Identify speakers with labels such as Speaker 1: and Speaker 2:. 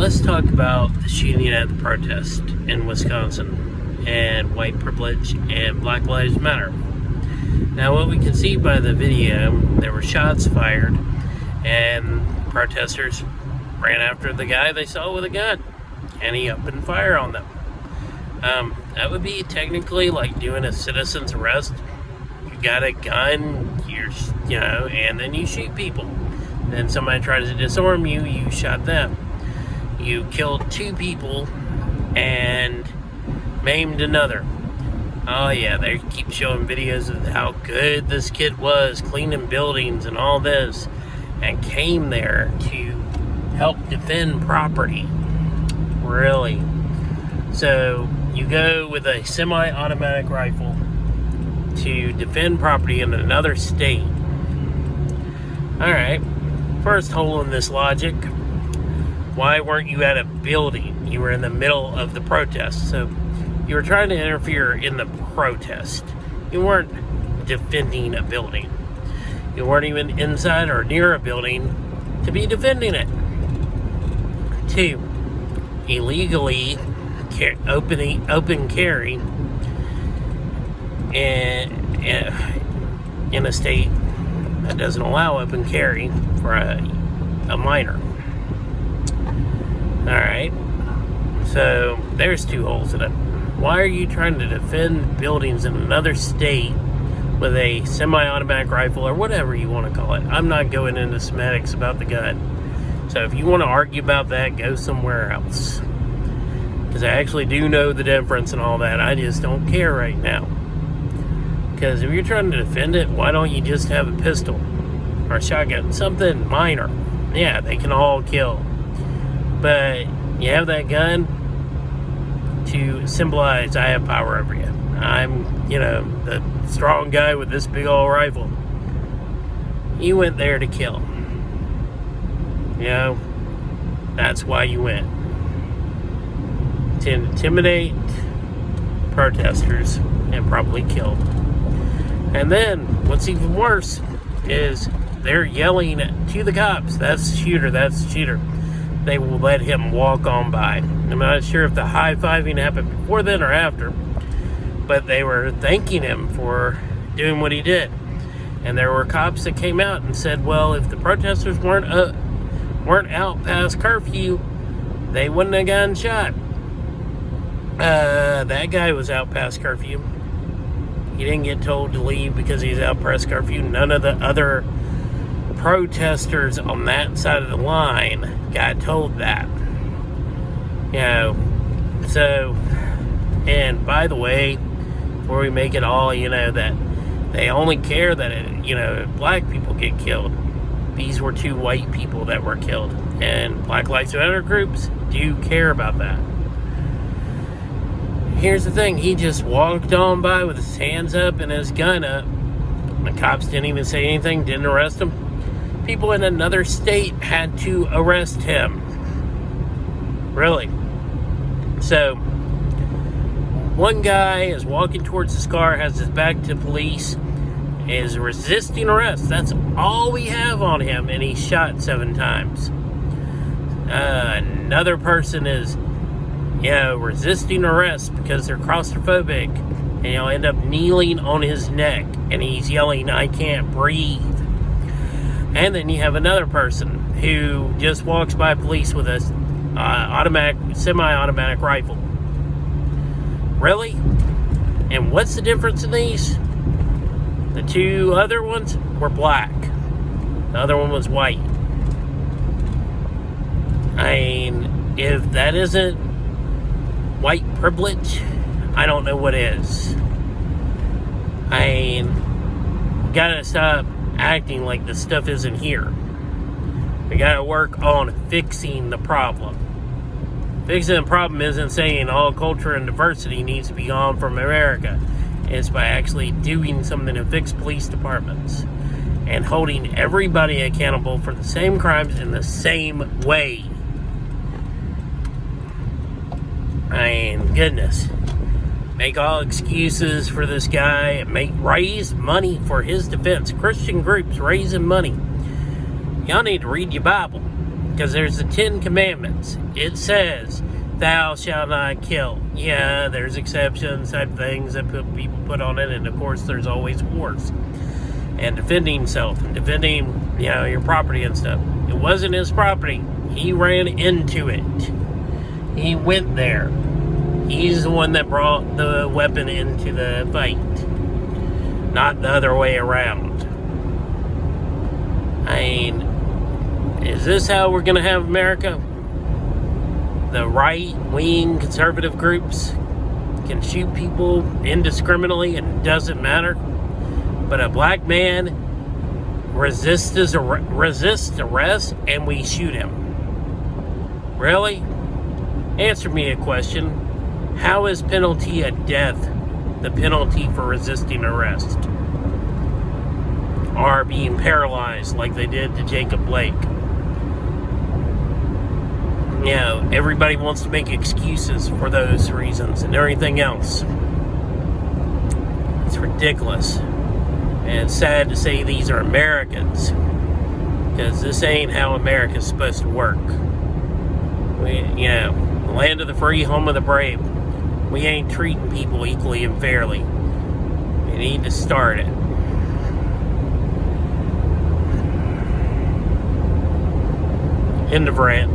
Speaker 1: let's talk about the shooting at the protest in Wisconsin and white privilege and Black Lives Matter. Now, what we can see by the video, there were shots fired and protesters ran after the guy they saw with a gun and he opened fire on them. That would be technically like doing a citizen's arrest. You got a gun, and then you shoot people. Then somebody tries to disarm you, you shot them. You killed 2 people and maimed another. Oh yeah, they keep showing videos of how good this kid was, cleaning buildings and all this, and came there to help defend property. Really? So you go with a semi-automatic rifle to defend property in another state. Alright, first hole in this logic. Why weren't you at a building? You were in the middle of the protest. So you were trying to interfere in the protest. You weren't defending a building. You weren't even inside or near a building to be defending it. 2, illegally open carry in a state that doesn't allow open carry for a minor. Alright, so there's 2 holes in it. Why are you trying to defend buildings in another state with a semi-automatic rifle or whatever you want to call it? I'm not going into semantics about the gun. So if you want to argue about that, go somewhere else. Because I actually do know the difference and all that. I just don't care right now. Because if you're trying to defend it, why don't you just have a pistol or a shotgun? Something minor. Yeah, they can all kill. But you have that gun to symbolize I have power over you. I'm, the strong guy with this big old rifle. You went there to kill. That's why you went. To intimidate protesters and probably kill. And then, what's even worse is they're yelling to the cops, that's the shooter, that's the shooter. They will let him walk on by. I'm not sure if the high-fiving happened before then or after, but they were thanking him for doing what he did. And there were cops that came out and said, well, if the protesters weren't out past curfew, they wouldn't have gotten shot. That guy was out past curfew. He didn't get told to leave because he's out past curfew. None of the other protesters on that side of the line got told that. So, and by the way, before we make it all, that they only care that, black people get killed. These were 2 white people that were killed. And Black Lives Matter groups do care about that. Here's the thing, he just walked on by with his hands up and his gun up. The cops didn't even say anything, didn't arrest him. People in another state had to arrest him. Really. So, one guy is walking towards his car, has his back to police, is resisting arrest. That's all we have on him, and he's shot 7 times. Another person is resisting arrest because they're claustrophobic, and he'll end up kneeling on his neck, and he's yelling, I can't breathe. And then you have another person who just walks by police with a semi-automatic rifle. Really? And what's the difference in these? The 2 other ones were black. The other one was white. If that isn't white privilege, I don't know what is. Gotta stop acting like this stuff isn't here. We gotta work on fixing the problem. Fixing the problem isn't saying all culture and diversity needs to be gone from America. It's by actually doing something to fix police departments and holding everybody accountable for the same crimes in the same way. Goodness. Make all excuses for this guy and raise money for his defense. Christian groups raising money. Y'all need to read your Bible. Because there's the 10 Commandments. It says, thou shalt not kill. Yeah, there's exceptions, type things that people put on it, and of course there's always wars. And defending self, and defending, your property and stuff. It wasn't his property. He ran into it. He went there. He's the one that brought the weapon into the fight. Not the other way around. I mean, is this how we're going to have America? The right-wing conservative groups can shoot people indiscriminately and it doesn't matter. But a black man resists arrest and we shoot him. Really? Answer me a question. How is penalty of death the penalty for resisting arrest? Or being paralyzed like they did to Jacob Blake? Everybody wants to make excuses for those reasons and everything else. It's ridiculous. And it's sad to say these are Americans. Because this ain't how America's supposed to work. The land of the free, home of the brave. We ain't treating people equally and fairly. We need to start it. End of rant.